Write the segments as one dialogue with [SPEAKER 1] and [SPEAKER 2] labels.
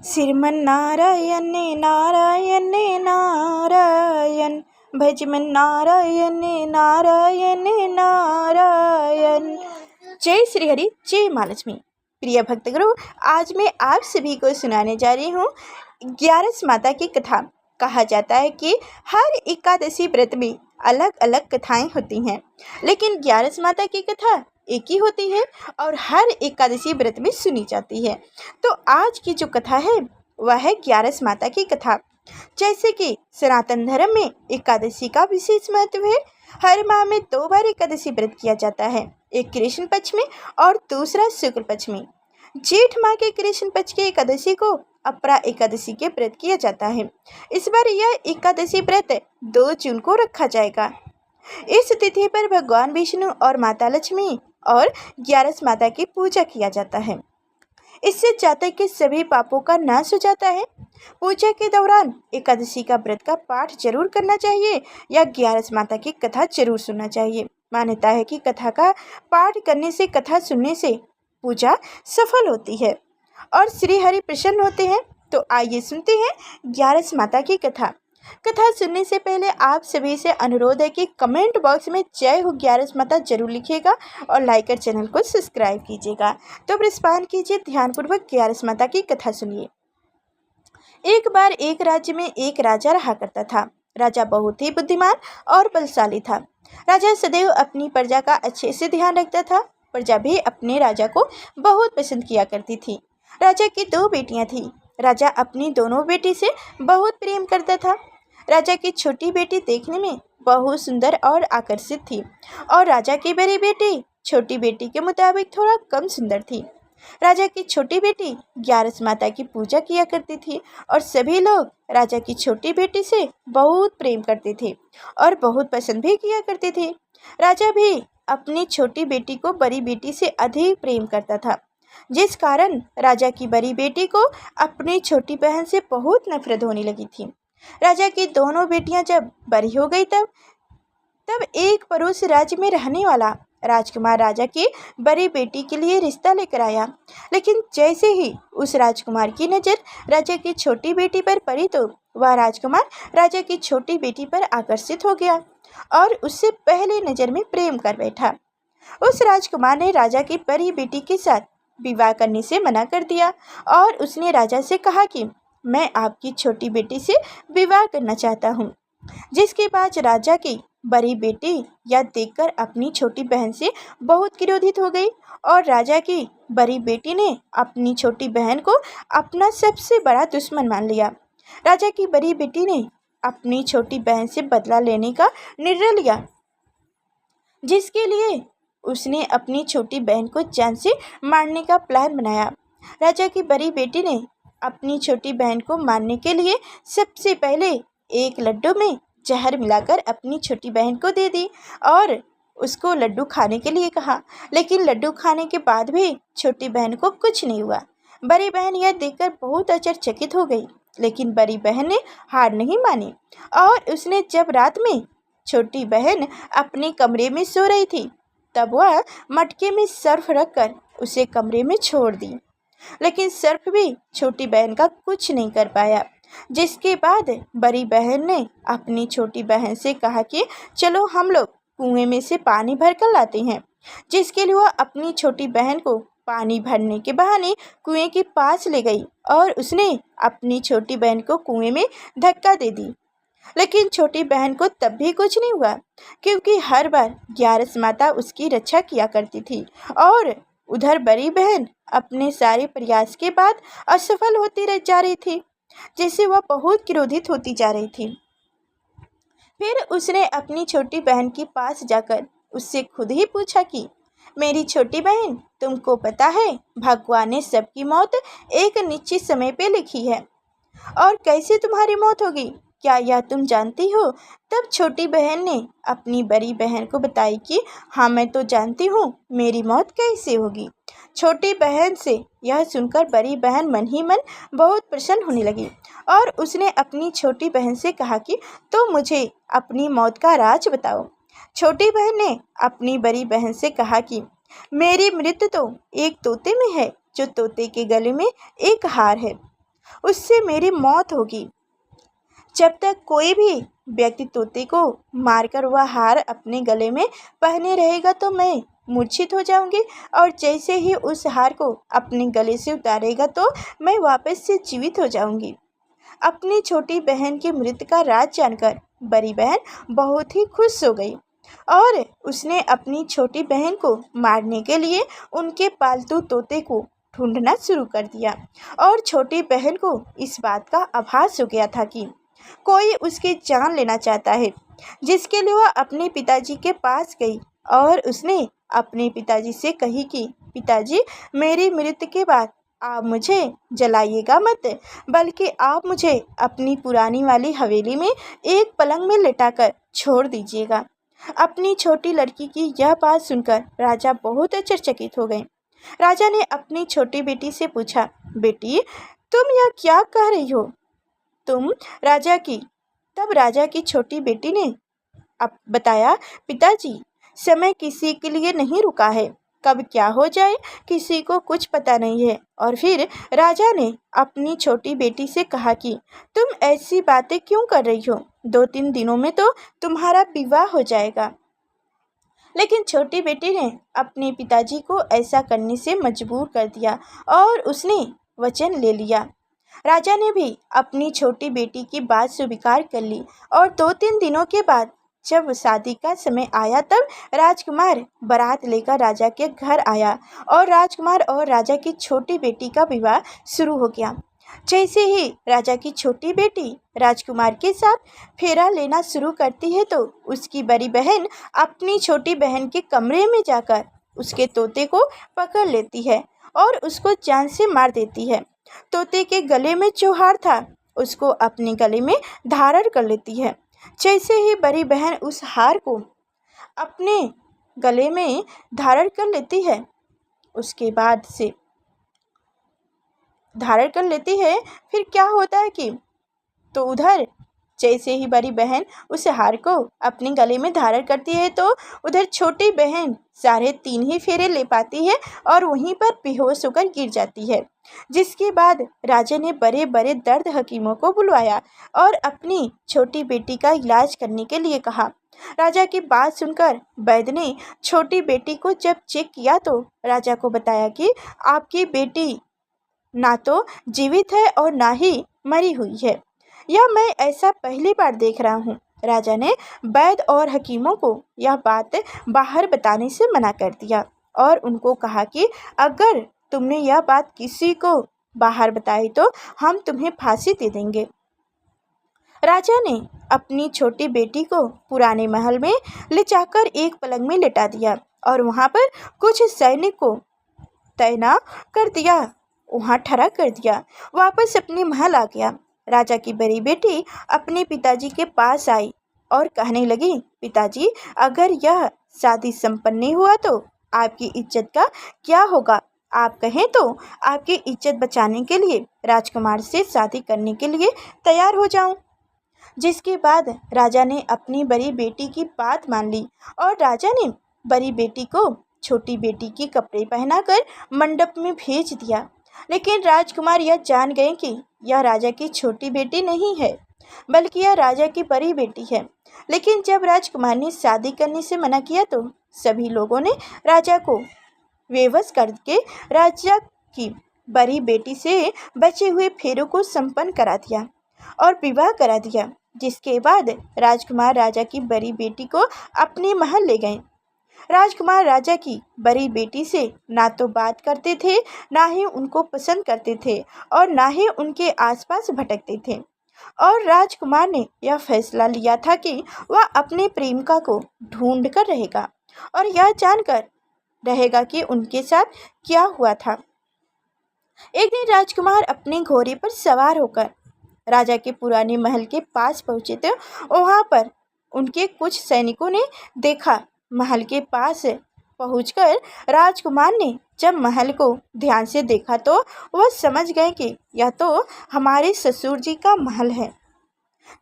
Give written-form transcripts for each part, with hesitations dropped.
[SPEAKER 1] श्रीमन्नारायण नारायण नारायण भजमन नारायण नारायण नारायण। जय श्री हरि, जय माँ लक्ष्मी। प्रिय भक्तगुरु, आज मैं आप सभी को सुनाने जा रही हूँ ग्यारस माता की कथा। कहा जाता है कि हर एकादशी व्रत में अलग अलग कथाएं होती हैं, लेकिन ग्यारस माता की कथा एक ही होती है और हर एकादशी व्रत में सुनी जाती है। तो आज की जो कथा है वह है ग्यारस माता की कथा। जैसे कि सनातन धर्म में एकादशी का विशेष महत्व है। हर माह में 2 बार एकादशी व्रत किया जाता है, एक कृष्ण पक्ष में और दूसरा शुक्ल पक्ष में। जेठ माह के कृष्ण पक्ष के एकादशी को अपरा एकादशी के व्रत किया जाता है। इस बार यह एकादशी व्रत 2 जून को रखा जाएगा। इस तिथि पर भगवान विष्णु और माता लक्ष्मी और ग्यारस माता की पूजा किया जाता है। इससे जातक के सभी पापों का नाश हो जाता है। पूजा के दौरान एकादशी का व्रत का पाठ जरूर करना चाहिए या ग्यारस माता की कथा जरूर सुनना चाहिए। मान्यता है कि कथा का पाठ करने से, कथा सुनने से पूजा सफल होती है और श्री हरि प्रसन्न होते हैं। तो आइए सुनते हैं ग्यारस माता की कथा। कथा सुनने से पहले आप सभी से अनुरोध है कि कमेंट बॉक्स में जय हो ग्यारस माता जरूर लिखिएगा और लाइक कर चैनल को सब्सक्राइब कीजिएगा। तो प्रस्पान कीजिए, ध्यानपूर्वक ग्यारस माता की कथा सुनिए। एक बार एक राज्य में एक राजा रहा करता था। राजा बहुत ही बुद्धिमान और बलशाली था। राजा सदैव अपनी प्रजा का अच्छे से ध्यान रखता था। प्रजा भी अपने राजा को बहुत पसंद किया करती थी। राजा की 2 बेटियां थीं। राजा अपनी दोनों बेटी से बहुत प्रेम करता था। राजा की छोटी बेटी देखने में बहुत सुंदर और आकर्षित थी और राजा की बड़ी बेटी छोटी बेटी के मुताबिक थोड़ा कम सुंदर थी। राजा की छोटी बेटी ग्यारस माता की पूजा किया करती थी और सभी लोग राजा की छोटी बेटी से बहुत प्रेम करते थे और बहुत पसंद भी किया करते थे। राजा भी अपनी छोटी बेटी को बड़ी बेटी से अधिक प्रेम करता था, जिस कारण राजा की बड़ी बेटी को अपनी छोटी बहन से बहुत नफरत होने लगी थी। राजा की दोनों बेटियां जब बड़ी हो गई तब एक पड़ोस राज्य में रहने वाला राजकुमार राजा की बड़ी बेटी के लिए रिश्ता लेकर आया। लेकिन जैसे ही उस राजकुमार की नज़र राजा की छोटी बेटी पर पड़ी तो वह राजकुमार राजा की छोटी बेटी पर आकर्षित हो गया और उससे पहले नज़र में प्रेम कर बैठा। उस राजकुमार ने राजा की बड़ी बेटी के साथ विवाह करने से मना कर दिया और उसने राजा से कहा कि मैं आपकी छोटी बेटी से विवाह करना चाहता हूँ। जिसके बाद राजा की बड़ी बेटी यह देखकर अपनी छोटी बहन से बहुत क्रोधित हो गई और राजा की बड़ी बेटी ने अपनी छोटी बहन को अपना सबसे बड़ा दुश्मन मान लिया। राजा की बड़ी बेटी ने अपनी छोटी बहन से बदला लेने का निर्णय लिया, जिसके लिए उसने अपनी छोटी बहन को जान से मारने का प्लान बनाया। राजा की बड़ी बेटी ने अपनी छोटी बहन को मारने के लिए सबसे पहले एक लड्डू में जहर मिलाकर अपनी छोटी बहन को दे दी और उसको लड्डू खाने के लिए कहा। लेकिन लड्डू खाने के बाद भी छोटी बहन को कुछ नहीं हुआ। बड़ी बहन यह देखकर बहुत आश्चर्यचकित हो गई, लेकिन बड़ी बहन ने हार नहीं मानी और उसने जब रात में छोटी बहन अपने कमरे में सो रही थी तब वह मटके में सर्फ रखकर उसे कमरे में छोड़ दी। लेकिन सर्फ भी छोटी बहन का कुछ नहीं कर पाया। जिसके बाद बड़ी बहन ने अपनी छोटी बहन से कहा कि चलो हम लोग कुएं में से पानी भर कर लाते हैं। जिसके लिए वह अपनी छोटी बहन को पानी भरने के बहाने कुएं के पास ले गई और उसने अपनी छोटी बहन को कुएं में धक्का दे दी। लेकिन छोटी बहन को तब भी कुछ नहीं हुआ, क्योंकि हर बार ग्यारस माता उसकी रक्षा किया करती थी और उधर बड़ी बहन अपने सारे प्रयास के बाद असफल होती रह जा रही थी, जिससे वह बहुत क्रोधित होती जा रही थी। फिर उसने अपनी छोटी बहन के पास जाकर उससे खुद ही पूछा कि मेरी छोटी बहन, तुमको पता है भगवान ने सबकी मौत एक निश्चित समय पे लिखी है और कैसे तुम्हारी मौत होगी, क्या यह तुम जानती हो? तब छोटी बहन ने अपनी बड़ी बहन को बताई कि हाँ, मैं तो जानती हूँ मेरी मौत कैसे होगी। छोटी बहन से यह सुनकर बड़ी बहन मन ही मन बहुत प्रसन्न होने लगी और उसने अपनी छोटी बहन से कहा कि तो मुझे अपनी मौत का राज बताओ। छोटी बहन ने अपनी बड़ी बहन से कहा कि मेरी मृत्यु तो एक तोते में है, जो तोते के गले में एक हार है। उससे मेरी मौत होगी। जब तक कोई भी व्यक्ति तोते को मारकर वह हार अपने गले में पहने रहेगा तो मैं मूर्छित हो जाऊंगी, और जैसे ही उस हार को अपने गले से उतारेगा तो मैं वापस से जीवित हो जाऊंगी। अपनी छोटी बहन की मृत्यु का राज जानकर बड़ी बहन बहुत ही खुश हो गई और उसने अपनी छोटी बहन को मारने के लिए उनके पालतू तोते को ढूंढना शुरू कर दिया। और छोटी बहन को इस बात का आभास हो गया था कि कोई उसकी जान लेना चाहता है, जिसके लिए वह अपने पिताजी के पास गई और उसने अपने पिताजी से कही कि पिताजी, मेरी मृत्यु के बाद आप मुझे जलाइएगा मत, बल्कि आप मुझे अपनी पुरानी वाली हवेली में एक पलंग में लिटाकर छोड़ दीजिएगा। अपनी छोटी लड़की की यह बात सुनकर राजा बहुत आश्चर्यचकित हो गए। राजा ने अपनी छोटी बेटी से पूछा, बेटी, तुम यह क्या कह रही हो? तुम राजा की तब राजा की छोटी बेटी ने अब बताया, पिताजी, समय किसी के लिए नहीं रुका है, कब क्या हो जाए किसी को कुछ पता नहीं है। और फिर राजा ने अपनी छोटी बेटी से कहा कि तुम ऐसी बातें क्यों कर रही हो? 2-3 दिनों में तो तुम्हारा विवाह हो जाएगा। लेकिन छोटी बेटी ने अपने पिताजी को ऐसा करने से मजबूर कर दिया और उसने वचन ले लिया। राजा ने भी अपनी छोटी बेटी की बात स्वीकार कर ली और 2-3 दिनों के बाद जब शादी का समय आया तब राजकुमार बारात लेकर राजा के घर आया और राजकुमार और राजा की छोटी बेटी का विवाह शुरू हो गया। जैसे ही राजा की छोटी बेटी राजकुमार के साथ फेरा लेना शुरू करती है तो उसकी बड़ी बहन अपनी छोटी बहन के कमरे में जाकर उसके तोते को पकड़ लेती है और उसको जान से मार देती है। तोते के गले में जो हार था उसको अपने गले में धारण कर लेती है। जैसे ही बड़ी बहन उस हार को अपने गले में धारण कर लेती है, उसके बाद से धारण कर लेती है, फिर क्या होता है कि तो उधर जैसे ही बड़ी बहन उस हार को अपने गले में धारण करती है तो उधर छोटी बहन 3.5 ही फेरे ले पाती है और वहीं पर बेहोश होकर गिर जाती है। जिसके बाद राजा ने बड़े बड़े दर्द हकीमों को बुलवाया और अपनी छोटी बेटी का इलाज करने के लिए कहा। राजा की बात सुनकर वैद्य ने छोटी बेटी को जब चेक किया तो राजा को बताया कि आपकी बेटी ना तो जीवित है और ना ही मरी हुई है। यह मैं ऐसा पहली बार देख रहा हूँ। राजा ने वैद्य और हकीमों को यह बात बाहर बताने से मना कर दिया और उनको कहा कि अगर तुमने यह बात किसी को बाहर बताई तो हम तुम्हें फांसी दे देंगे। राजा ने अपनी छोटी बेटी को पुराने महल में ले जाकर एक पलंग में लिटा दिया और वहाँ पर कुछ सैनिक को तैनात कर दिया, वहाँ ठहरा कर दिया। वापस अपने महल आ गया। राजा की बड़ी बेटी अपने पिताजी के पास आई और कहने लगी, पिताजी, अगर यह शादी संपन्न नहीं हुआ तो आपकी इज्जत का क्या होगा? आप कहें तो आपकी इज्जत बचाने के लिए राजकुमार से शादी करने के लिए तैयार हो जाऊं। जिसके बाद राजा ने अपनी बड़ी बेटी की बात मान ली और राजा ने बड़ी बेटी को छोटी बेटी के कपड़े पहनाकर मंडप में भेज दिया। लेकिन राजकुमार यह जान गए कि यह राजा की छोटी बेटी नहीं है, बल्कि यह राजा की बड़ी बेटी है। लेकिन जब राजकुमार ने शादी करने से मना किया तो सभी लोगों ने राजा को बेवश करके राजा की बड़ी बेटी से बचे हुए फेरों को संपन्न करा दिया और विवाह करा दिया। जिसके बाद राजकुमार राजा की बड़ी बेटी को अपने महल ले गए। राजकुमार राजा की बड़ी बेटी से ना तो बात करते थे, ना ही उनको पसंद करते थे और ना ही उनके आसपास भटकते थे। और राजकुमार ने यह फैसला लिया था कि वह अपने प्रेमिका को ढूंढ कर रहेगा और यह जानकर रहेगा कि उनके साथ क्या हुआ था। एक दिन राजकुमार अपने घोड़े पर सवार होकर राजा के पुराने महल के पास पहुंचे थे। वहां पर उनके कुछ सैनिकों ने देखा। महल के पास पहुंचकर राजकुमार ने जब महल को ध्यान से देखा तो वह समझ गए कि यह तो हमारे ससुर जी का महल है।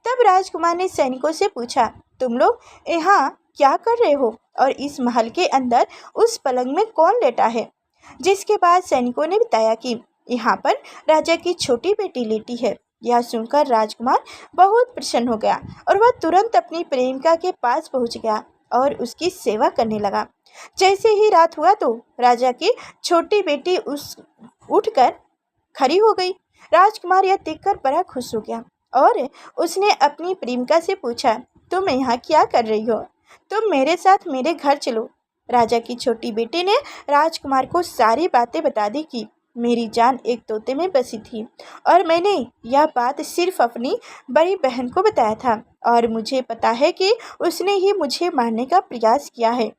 [SPEAKER 1] तब राजकुमार ने सैनिकों से पूछा, तुम लोग यहाँ क्या कर रहे हो और इस महल के अंदर उस पलंग में कौन लेटा है? जिसके बाद सैनिकों ने बताया कि यहाँ पर राजा की छोटी बेटी लेटी है। यह सुनकर राजकुमार बहुत प्रसन्न हो गया और वह तुरंत अपनी प्रेमिका के पास पहुँच गया और उसकी सेवा करने लगा। जैसे ही रात हुआ तो राजा की छोटी बेटी उठकर खड़ी हो गई। राजकुमार यह देखकर बड़ा खुश हो गया और उसने अपनी प्रेमिका से पूछा, तुम यहाँ क्या कर रही हो? तुम मेरे साथ मेरे घर चलो। राजा की छोटी बेटी ने राजकुमार को सारी बातें बता दी कि मेरी जान एक तोते में बसी थी और मैंने यह बात सिर्फ अपनी बड़ी बहन को बताया था और मुझे पता है कि उसने ही मुझे मारने का प्रयास किया है।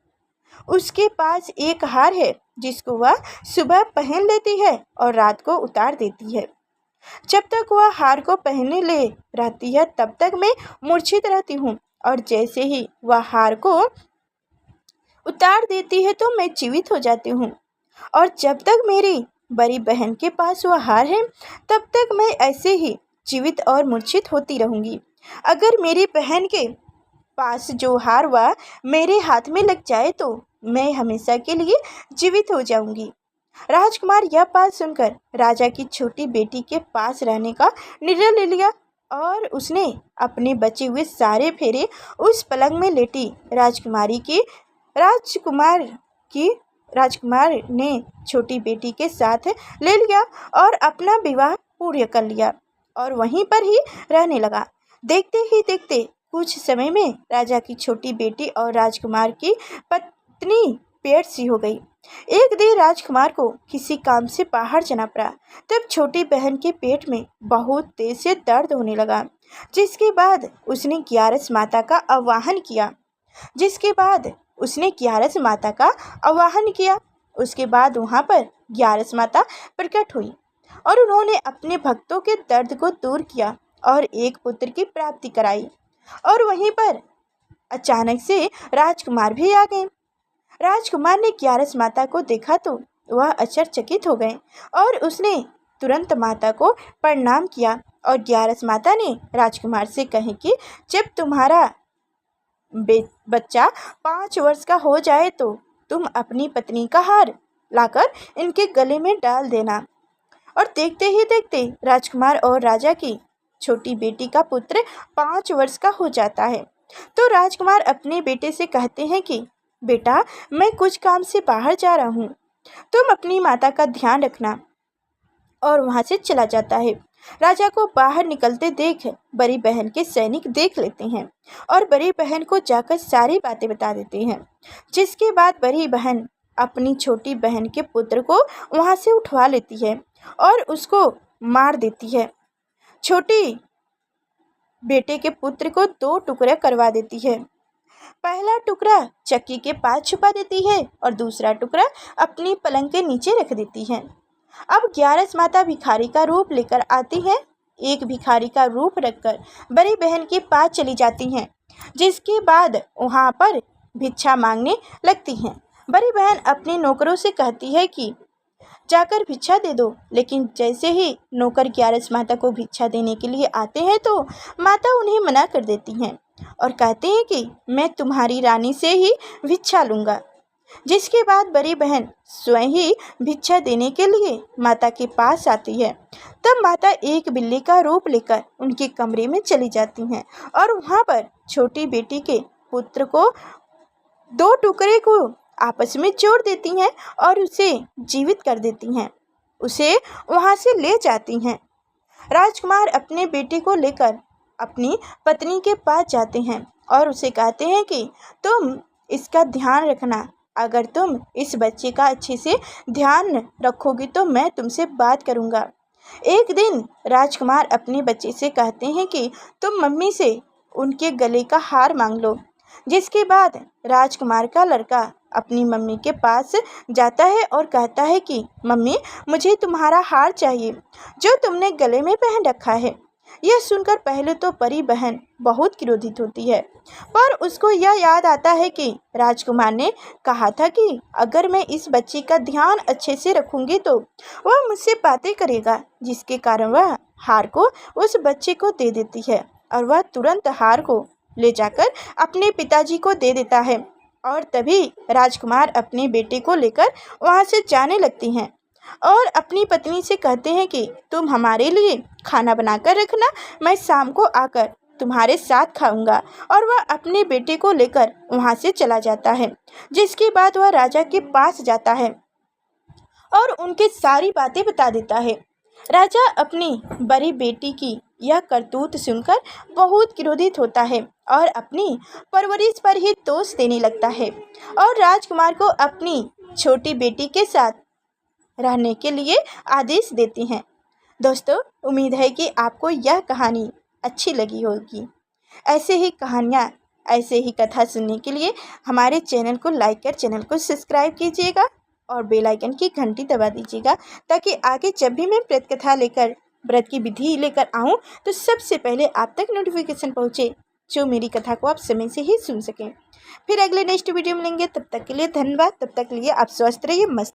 [SPEAKER 1] उसके पास एक हार है जिसको वह सुबह पहन लेती है और रात को उतार देती है। जब तक वह हार को पहने ले रहती है तब तक मैं मूर्छित रहती हूँ और जैसे ही वह हार को उतार देती है तो मैं जीवित हो जाती हूँ। और जब तक मेरी बड़ी बहन के पास वह हार है तब तक मैं ऐसे ही जीवित और मूर्छित होती रहूँगी। अगर मेरी बहन के पास जो हार वह मेरे हाथ में लग जाए तो मैं हमेशा के लिए जीवित हो जाऊंगी। राजकुमार यह बात सुनकर राजा की छोटी बेटी के पास रहने का निर्णय ले लिया और उसने अपने बचे हुए सारे फेरे उस पलंग में लेटी राजकुमार ने छोटी बेटी के साथ ले लिया और अपना विवाह पूर्ण कर लिया और वहीं पर ही रहने लगा। देखते ही देखते कुछ समय में राजा की छोटी बेटी और राजकुमार की पत्नी पेट सी हो गई। एक दिन राजकुमार को किसी काम से बाहर जाना पड़ा। तब छोटी बहन के पेट में बहुत तेज से दर्द होने लगा, जिसके बाद उसने ग्यारस माता का आवाहन किया। उसके बाद वहाँ पर ग्यारस माता प्रकट हुई और उन्होंने अपने भक्तों के दर्द को दूर किया और एक पुत्र की प्राप्ति कराई। और वहीं पर अचानक से राजकुमार भी आ गए। राजकुमार ने ग्यारस माता को देखा तो वह आश्चर्यचकित हो गए और उसने तुरंत माता को प्रणाम किया और ग्यारस माता ने राजकुमार से कहे कि जब तुम्हारा बच्चा 5 वर्ष का हो जाए तो तुम अपनी पत्नी का हार लाकर इनके गले में डाल देना। और देखते ही देखते राजकुमार और राजा की छोटी बेटी का पुत्र 5 वर्ष का हो जाता है। तो राजकुमार अपने बेटे से कहते हैं कि बेटा, मैं कुछ काम से बाहर जा रहा हूँ, तुम अपनी माता का ध्यान रखना। और वहाँ से चला जाता है। राजा को बाहर निकलते देख बड़ी बहन के सैनिक देख लेते हैं और बड़ी बहन को जाकर सारी बातें बता देते हैं, जिसके बाद बड़ी बहन अपनी छोटी बहन के पुत्र को वहाँ से उठवा लेती है और उसको मार देती है। छोटी बेटे के पुत्र को 2 टुकड़े करवा देती है। पहला टुकड़ा चक्की के पास छुपा देती है और दूसरा टुकड़ा अपनी पलंग के नीचे रख देती है। अब ग्यारस माता भिखारी का रूप लेकर आती है। एक भिखारी का रूप रखकर बड़ी बहन के पास चली जाती हैं, जिसके बाद वहाँ पर भिक्षा मांगने लगती हैं। बड़ी बहन अपने नौकरों से कहती है कि जाकर भिक्षा दे दो, लेकिन जैसे ही नौकर ग्यारस माता को भिक्षा देने के लिए आते हैं तो माता उन्हें मना कर देती हैं और कहते हैं कि मैं तुम्हारी रानी से ही भिक्षा लूँगा। जिसके बाद बड़ी बहन स्वयं ही भिक्षा देने के लिए माता के पास आती है। तब माता एक बिल्ली का रूप लेकर उनके कमरे में चली जाती हैं और वहाँ पर छोटी बेटी के पुत्र को 2 टुकड़े को आपस में जोड़ देती हैं और उसे जीवित कर देती हैं। उसे वहाँ से ले जाती हैं। राजकुमार अपने बेटे को लेकर अपनी पत्नी के पास जाते हैं और उसे कहते हैं कि तुम इसका ध्यान रखना। अगर तुम इस बच्चे का अच्छे से ध्यान रखोगी तो मैं तुमसे बात करूँगा। एक दिन राजकुमार अपने बच्चे से कहते हैं कि तुम मम्मी से उनके गले का हार मांग लो। जिसके बाद राजकुमार का लड़का अपनी मम्मी के पास जाता है और कहता है कि मम्मी, मुझे तुम्हारा हार चाहिए जो तुमने गले में पहन रखा है। यह सुनकर पहले तो बड़ी बहन बहुत क्रोधित होती है, पर उसको यह याद आता है कि राजकुमार ने कहा था कि अगर मैं इस बच्चे का ध्यान अच्छे से रखूंगी तो वह मुझसे बातें करेगा, जिसके कारण वह हार को उस बच्चे को दे देती है और वह तुरंत हार को ले जाकर अपने पिताजी को दे देता है। और तभी राजकुमार अपने बेटे को लेकर वहाँ से जाने लगती हैं। और अपनी पत्नी से कहते हैं कि तुम हमारे लिए खाना बनाकर रखना, मैं शाम को आकर तुम्हारे साथ खाऊंगा। और वह अपने बेटे को लेकर वहाँ से चला जाता है, जिसके बाद वह राजा के पास जाता है और उनके सारी बातें बता देता है। राजा अपनी बड़ी बेटी की यह करतूत सुनकर बहुत क्रोधित होता है और अपनी परवरिश पर ही दोष देने लगता है और राजकुमार को अपनी छोटी बेटी के साथ रहने के लिए आदेश देती हैं। दोस्तों, उम्मीद है कि आपको यह कहानी अच्छी लगी होगी। ऐसे ही कहानियाँ, ऐसे ही कथा सुनने के लिए हमारे चैनल को लाइक कर चैनल को सब्सक्राइब कीजिएगा और बेल आइकन की घंटी दबा दीजिएगा, ताकि आगे जब भी मैं व्रत कथा लेकर, व्रत की विधि लेकर आऊँ तो सबसे पहले आप तक नोटिफिकेशन पहुँचे, जो मेरी कथा को आप समय से ही सुन सकें। फिर अगले नेक्स्ट वीडियो मिलेंगे, तब तक के लिए धन्यवाद। तब तक के लिए आप स्वस्थ रहिए, मस्त